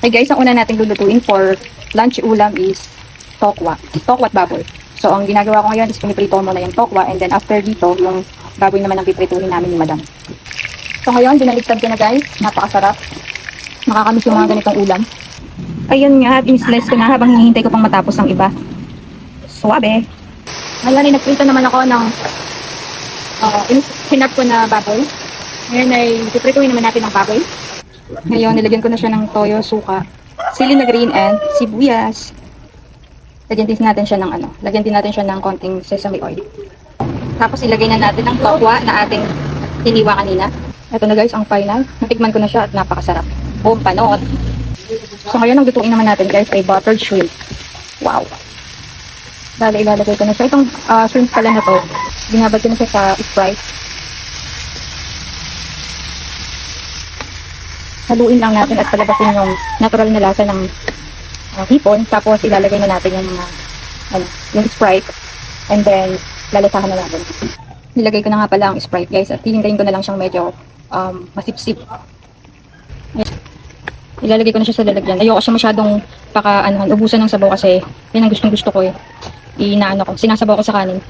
Hey guys, ang una nating lulutuin for lunch ulam is tokwa. Tokwa at baboy. So, ang ginagawa ko ngayon is piniprito muna yung tokwa and then after dito, yung baboy naman ang piprituhin namin ni madam. So, ngayon, binaligtad ko na guys. Napakasarap. Nakakamiss yung mga ganitong ulam. Ayun nga, in-slice ko na habang hinihintay ko pang matapos ang iba. Suwabe. Ngayon ay nagprito naman ako ng hinap ko na baboy. Ngayon ay piprituhin naman natin ang baboy. Ngayon, nilagyan ko na siya ng toyo, suka, sili na green, and sibuyas. Lagyan din natin siya ng konting sesame oil. Tapos ilagay na natin ang tokwa na ating hiniwa kanina. Ito na guys, ang final. Natikman ko na siya at napakasarap. Boom, panot. So ngayon, ang lutuin naman natin guys ay buttered shrimp. Wow. Dali, ilalagay ko na siya. Itong shrimp pala na to, binabad ko na siya sa Sprite. Haluin lang natin at palabasin yung natural na lasa ng hipon. Tapos ilalagay na natin yung yung Sprite. And then, lalasahan na natin. Nilagay ko na nga pala ang Sprite guys at hihintayin ko na lang siyang medyo masipsip. Ilalagay ko na siya sa lalagyan. Ayoko siya masyadong ubusan ng sabaw kasi yun ang gusto ko eh. Sinasabaw ko sa kanin.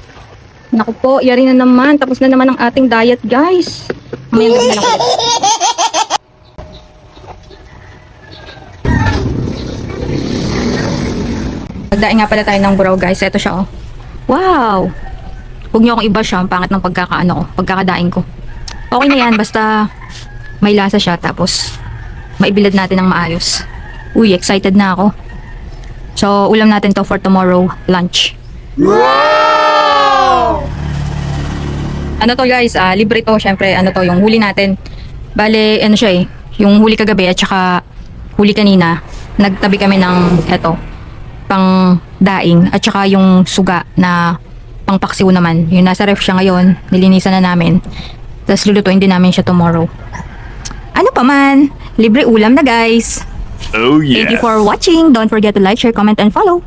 Naku po, yari na naman. Tapos na naman ang ating diet guys. May na lang ulit. Magdaing nga pala tayo ng buraw guys. Ito siya oh. Wow! Huwag niyo akong iba siya. Ang pangit ng pagkakadaing ko. Okay na yan. Basta may lasa siya. Tapos maibilad natin ng maayos. Uy, excited na ako. So, ulam natin to for tomorrow lunch. Wow! Ano to guys? Libre to. Syempre, yung huli natin. Bale, siya eh. Yung huli kagabi at saka huli kanina. Nagtabi kami ng pang daing at saka yung suga na pang paksiw naman. Yung nasa ref siya ngayon, nilinisan na namin. Tapos lulutuin din namin siya tomorrow. Ano pa man, libre ulam na guys. Oh yeah. Thank you for watching. Don't forget to like, share, comment, and follow.